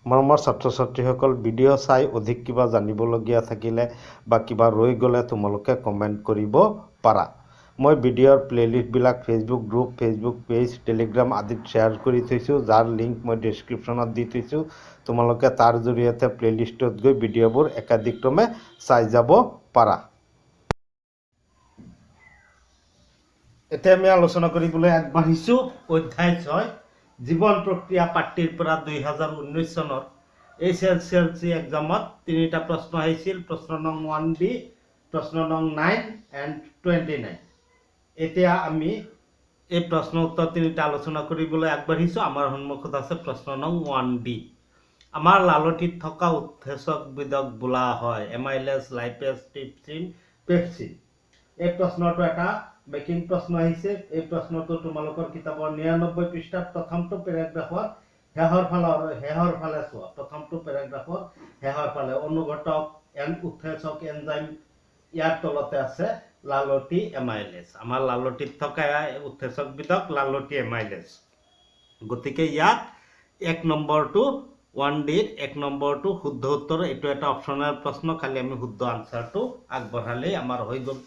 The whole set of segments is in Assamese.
মৰমৰ ছাত্ৰ ছাত্ৰীসকল, ভিডিঅ' চাই অধিক কিবা জানিবলগীয়া থাকিলে বা কিবা ৰৈ গ'লে তোমালোকে কমেণ্ট কৰিব পাৰা। মই ভিডিঅ'ৰ প্লেলিষ্টবিলাক Facebook group, Facebook page, Telegram আদিত শ্বেয়াৰ কৰি থৈছোঁ, যাৰ লিংক মই ডেছক্ৰিপশ্যনত দি থৈছোঁ। তোমালোকে তাৰ জৰিয়তে প্লেলিষ্টত গৈ ভিডিঅ'বোৰ একাধিক্ৰমে চাই যাব পাৰা। এতিয়া আমি আলোচনা কৰিবলৈ আগবাঢ়িছোঁ অধ্যায় 6 জীৱন প্ৰক্ৰিয়া পাঠ্যৰ পৰা 2019 চনত HSLC এক্সামত 3টা প্ৰশ্ন আহিছিল। প্ৰশ্ন নং 1B, প্ৰশ্ন নং 9 and 29। এতিয়া আমি এই প্ৰশ্ন উত্তৰ 3টা আলোচনা কৰিবলৈ আগবাঢ়িছোঁ। আমাৰ সন্মুখত আছে প্ৰশ্ন নং 1B। আমাৰ লালটিত থকা উৎসেচকবিধক বোলা হয় এমাইলেজ, লাইপেজ, ট্ৰিপচিন, পেপচিন। এই প্ৰশ্নটো এটা মেকিং প্ৰশ্ন আহিছে। এই প্ৰশ্নটো তোমালোকৰ কিতাপৰ 99 পৃষ্ঠাত প্ৰথমটো পেৰাগ্ৰাফৰ শেষৰ ফালে চোৱা। প্ৰথমটো পেৰাগ্ৰাফৰ শেষৰ ফালে অনুঘটক উৎসেচক এনজাইম ইয়াৰ তলতে আছে লালটি এমাইলেজ। আমাৰ লালটিত থকা উৎসেচকবিধক লালটি এমাইলেজ। গতিকে ইয়াত 1 নম্বৰটো 1Dৰ 1 নম্বৰটো শুদ্ধ উত্তৰ। এইটো এটা অপশ্যনেল প্ৰশ্ন, খালি আমি শুদ্ধ আনচাৰটো আগবঢ়ালেই আমাৰ হৈ গ'ল।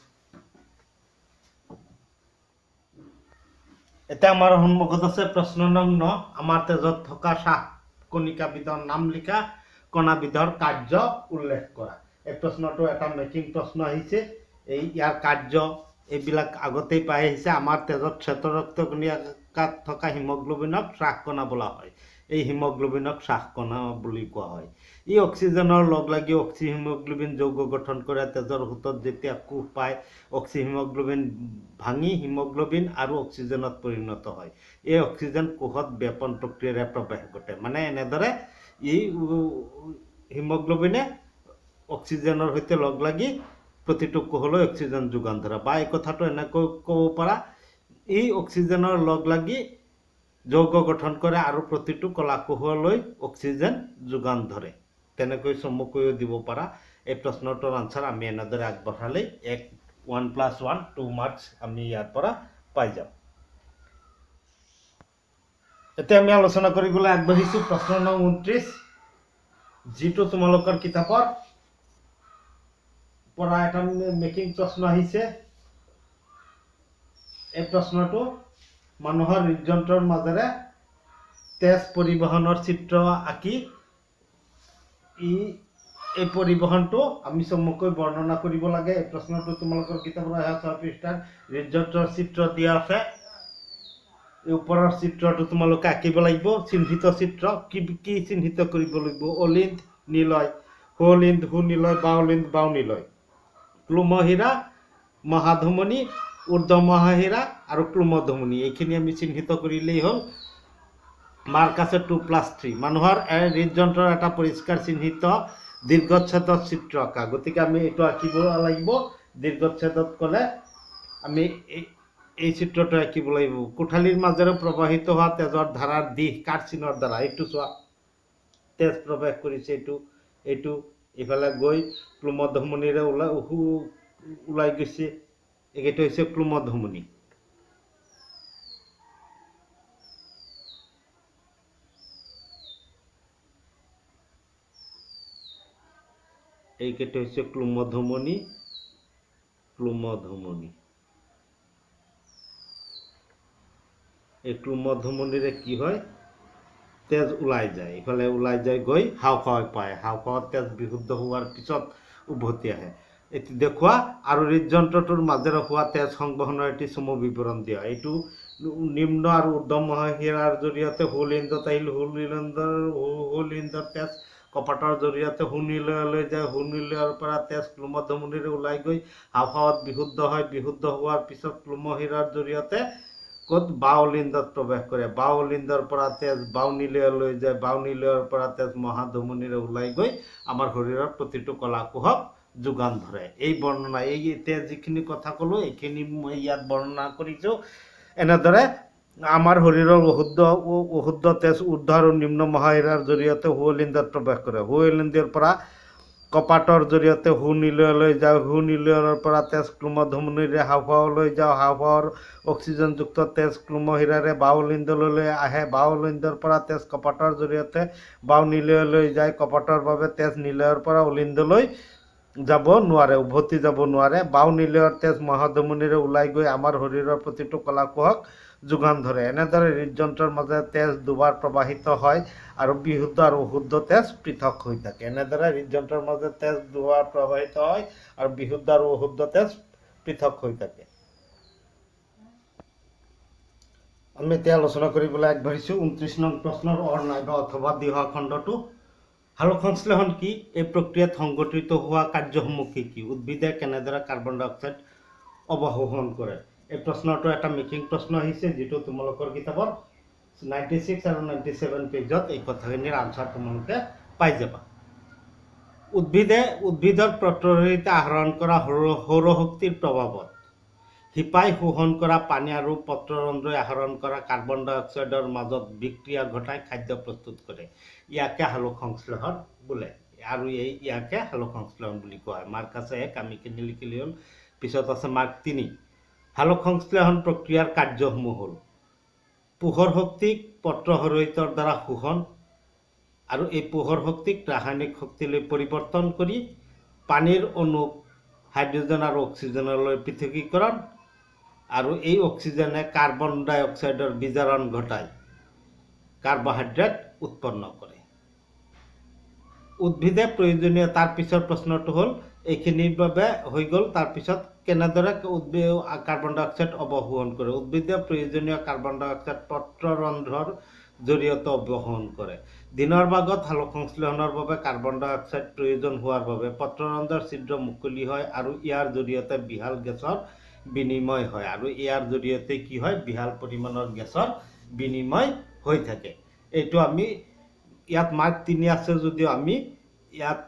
এতিয়া আমাৰ সন্মুখত আছে প্ৰশ্ন নং 9। আমাৰ তেজত থকা শ্বাস কণিকাবিধৰ নাম লিখা, কণাবিধৰ কাৰ্য উল্লেখ কৰা। এই প্ৰশ্নটো এটা মেকিং প্ৰশ্ন আহিছে। ইয়াৰ কাৰ্য এইবিলাক আগতেই পাই আহিছে। আমাৰ তেজত শ্বেতৰক্ত কণিকাত থকা হিমগ্ল'বিনক শ্বাস কণা বোলা হয়। এই হিমগ্ল'বিনক শ্বাস কণা বুলি কোৱা হয়। ই অক্সিজেনৰ লগ লাগি অক্সি হিমগ্ল'বিন যৌগ গঠন কৰে। তেজৰ সোঁতত যেতিয়া কোষ পায়, অক্সি হিমগ্ল'বিন ভাঙি হিমগ্ল'বিন আৰু অক্সিজেনত পৰিণত হয়। এই অক্সিজেন কোষত ব্যাপন প্ৰক্ৰিয়াৰে প্ৰৱেশ ঘটে। মানে এনেদৰে হিমগ্ল'বিনে অক্সিজেনৰ সৈতে লগ লাগি প্ৰতিটো কোষলৈ অক্সিজেন যোগান ধৰে। বা এই কথাটো এনেকৈ ক'ব পাৰা, ই অক্সিজেনৰ লগ লাগি যৌগ গঠন কৰে আৰু প্ৰতিটো কলা কোষলৈ অক্সিজেন যোগান ধৰে। তেনেকৈ চমুকৈও দিব পাৰা। এই প্ৰশ্নটোৰ আনচাৰ আমি এনেদৰে আগবঢ়ালেই 1+1 2 মাৰ্কছ আমি ইয়াৰ পৰা পাই যাম। এতিয়া আমি আলোচনা কৰিবলৈ আগবাঢ়িছোঁ প্ৰশ্ন নং 29, যিটো তোমালোকৰ কিতাপৰ পৰা এটা মেকিং প্ৰশ্ন আহিছে। এই প্ৰশ্নটো মানুহৰ হৃদযন্ত্ৰৰ মাজেৰে তেজ পৰিবহনৰ চিত্ৰ আঁকি এই পৰিবহনটো আমি চমুকৈ বৰ্ণনা কৰিব লাগে। এই প্ৰশ্নটো তোমালোকৰ কিতাপৰ 6 পৃষ্ঠাত হৃদযন্ত্ৰৰ চিত্ৰ দিয়া আছে। এই ওপৰৰ চিত্ৰটো তোমালোকে আঁকিব লাগিব। চিহ্নিত চিত্ৰ কি চিহ্নিত কৰিব লাগিব? অলিন্দ নিলয়, সোলিন্দ সুনিলয়, বাওলিন্দ বাওনিলয়, ক্লোমহীৰা, মহাধমনী, ঊৰ্ধ্বমহাহীৰা আৰু ক্লোমধমনী। এইখিনি আমি চিহ্নিত কৰিলেই হ'ল। মাৰ্ক আছে 2+3। মানুহৰ হৃদযন্ত্ৰৰ এটা পৰিষ্কাৰ চিহ্নিত দীৰ্ঘচ্ছেদত চিত্ৰ আঁকা। গতিকে আমি এইটো আঁকিব লাগিব। দীৰ্ঘচ্ছেদত ক'লে আমি এই চিত্ৰটো আঁকিব লাগিব। কোঠালিৰ মাজেৰে প্ৰবাহিত হোৱা তেজৰ ধাৰাৰ দিশ কাৰ চিনৰ দ্বাৰা? এইটো চোৱা, তেজ প্ৰৱেশ কৰিছে। এইটো ইফালে গৈ ক্লোমধমনীৰে ওলাই গৈছে। এইটো হৈছে ক্লোমধমনী। এইকেইটা হৈছে ক্লোমধমনী। এই ক্লোমধমনীৰে কি হয়? তেজ ওলাই যায়। ইফালে ওলাই যায় গৈ হাওঁফাওঁ পায়। হাওঁফাওঁত তেজ বিশুদ্ধ হোৱাৰ পিছত উভতি আহে। এটি দেখুওৱা আৰু হৃদযন্ত্ৰটোৰ মাজেৰে হোৱা তেজ সংবহনৰ এটি চমু বিৱৰণ দিয়া। এইটো নিম্ন আৰু ঊৰ্ধ্বমহাশিৰাৰ জৰিয়তে সোলিন্দত আহিল। সোলিন্দৰ তেজ কপাটৰ জৰিয়তে সুনিলয়লৈ যায়। সুনিলয়ৰ পৰা তেজ ক্লোমধমনীৰে ওলাই গৈ হাওঁফাওঁত বিশুদ্ধ হয়। বিশুদ্ধ হোৱাৰ পিছত ক্লোমহীৰাৰ জৰিয়তে ক'ত? বাওলিন্দত প্ৰৱেশ কৰে। বাওলিন্দৰ পৰা তেজ বাওনিলয়লৈ যায়। বাওনিলয়ৰ পৰা তেজ মহাধমনীৰে ওলাই গৈ আমাৰ শৰীৰৰ প্ৰতিটো কলা কোষক যোগান ধৰে। এই বৰ্ণনা, এতিয়া যিখিনি কথা ক'লোঁ এইখিনি মই ইয়াত বৰ্ণনা কৰিছোঁ। এনেদৰে আমাৰ শৰীৰৰ অশুদ্ধ তেজ ঊৰ্ধ্ব আৰু নিম্ন মহাশিৰাৰ জৰিয়তে সোৱলিন্দত প্ৰৱেশ কৰে। সোৱলিন্দৰ পৰা কপাটৰ জৰিয়তে সুনীললৈ যাওঁ, সুনীলৰ পৰা তেজ ক্ৰোমধমনীৰে হাওঁফাওলৈ যাওঁ, হাওঁফাওৰ অক্সিজেনযুক্ত তেজ ক্ৰোমহীৰাৰে বাহুলিণ্ডলৈ আহে, বাহুলিণ্ডৰ পৰা তেজ কপাটৰ জৰিয়তে বাহুনীললৈ যায়, কপাটৰ বাবে তেজ নীলয়ৰ পৰা উলিণ্ডলৈ যাব নোৱাৰে, উভতি যাব নোৱাৰে। বাহুনীলয়ৰ তেজ মহাধমনীৰে ওলাই গৈ আমাৰ শৰীৰৰ প্ৰতিটো কলাকোষক যোগান ধৰে। এনেদৰে হৃদযন্ত্ৰৰ মাজেৰে তেজ দুবাৰ প্ৰবাহিত হয় আৰু বিশুদ্ধ আৰু অশুদ্ধ তেজ পৃথক হৈ থাকে। এনেদৰে হৃদযন্ত্ৰৰ মাজে তেজ দুবাৰ প্ৰবাহিত হয় আৰু বিশুদ্ধ আৰু অশুদ্ধ তেজ পৃথক হৈ থাকে। আমি এতিয়া আলোচনা কৰিবলৈ আগবাঢ়িছোঁ 29 নং প্ৰশ্নৰ অৰ নাইবা অথবা দিহা খণ্ডটো। সালোকসংশ্লেষণ কি? এই প্ৰক্ৰিয়াত সংঘটিত হোৱা কাৰ্যসমূহ কি কি? উদ্ভিদে কেনেদৰে কাৰ্বন ডাই অক্সাইড অৱশোষণ কৰে? এই প্ৰশ্নটো এটা মেকিং প্ৰশ্ন আহিছে, যিটো তোমালোকৰ কিতাপৰ 96 আৰু 97 পেজত এই কথাখিনিৰ আনচাৰ তোমালোকে পাই যাবা। উদ্ভিদৰ পত্ৰৰহিতে আহৰণ কৰা সৌৰশক্তিৰ প্ৰভাৱত শিপাই শোষণ কৰা পানী আৰু পত্ৰৰন্ধ্ৰই আহৰণ কৰা কাৰ্বন ডাই অক্সাইডৰ মাজত বিক্ৰিয়া ঘটাই খাদ্য প্ৰস্তুত কৰে। ইয়াকে সালোকসংশ্লেষণ বোলে, আৰু ইয়াকে সালোকসংশ্লেষণ বুলি কোৱা হয়। মাৰ্ক আছে 1, আমি কিনি লিখিলে হ'ল। পিছত আছে মাৰ্ক 3। সালোকসংশ্লেষণ প্ৰক্ৰিয়াৰ কাৰ্যসমূহ হ'ল পোহৰ শক্তিক পত্ৰসৰহিতৰ দ্বাৰা শোষণ, আৰু এই পোহৰ শক্তিক ৰাসায়নিক শক্তিলৈ পৰিৱৰ্তন কৰি পানীৰ অণুক হাইড্ৰজেন আৰু অক্সিজেনলৈ পৃথকীকৰণ, আৰু এই অক্সিজেনে কাৰ্বন ডাই অক্সাইডৰ বিজাৰণ ঘটাই কাৰ্বহাইড্ৰেট উৎপন্ন কৰে। উদ্ভিদে প্ৰয়োজনীয়, তাৰ পিছৰ প্ৰশ্নটো হ'ল এইখিনিৰ বাবে হৈ গ'ল। তাৰপিছত কেনেদৰে কাৰ্বন ডাই অক্সাইড অৱশোষণ কৰে? উদ্ভিদে প্ৰয়োজনীয় কাৰ্বন ডাই অক্সাইড পত্ৰৰন্ধ্ৰৰ জৰিয়তে অৱশোষণ কৰে। দিনৰ ভাগত সালোকসংশ্লেষণৰ বাবে কাৰ্বন ডাই অক্সাইড প্ৰয়োজন হোৱাৰ বাবে পত্ৰৰন্ধ্ৰৰ ছিদ্ৰ মুকলি হয় আৰু ইয়াৰ জৰিয়তে বিশাল গেছৰ বিনিময় হয়, আৰু ইয়াৰ জৰিয়তে কি হয়? বিশাল পৰিমাণৰ গেছৰ বিনিময় হৈ থাকে। এইটো আমি ইয়াত মাৰ্ক 3 আছে যদিও আমি ইয়াত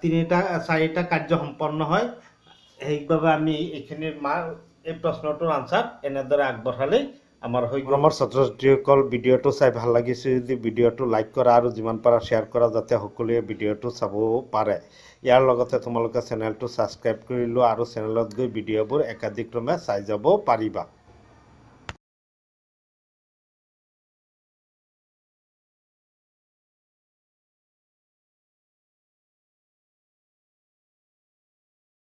4টা কাৰ্য সম্পন্ন হয়। সেইবাবে আমি এইখিনিৰ এই প্ৰশ্নটোৰ আনচাৰ এনেদৰে আগবঢ়ালেই আমাৰ হৈ গ'ল। আমাৰ ছাত্ৰ ছাত্ৰীসকল ভিডিঅ'টো চাই ভাল লাগিছে যদি ভিডিঅ'টো লাইক কৰা আৰু যিমান পাৰা শ্বেয়াৰ কৰা, যাতে সকলোৱে ভিডিঅ'টো চাব পাৰে। ইয়াৰ লগতে তোমালোকে চেনেলটো ছাবস্ক্ৰাইব কৰি লোৱা আৰু চেনেলত গৈ ভিডিঅ'বোৰ একাধিক্ৰমে চাই যাব পাৰিবা।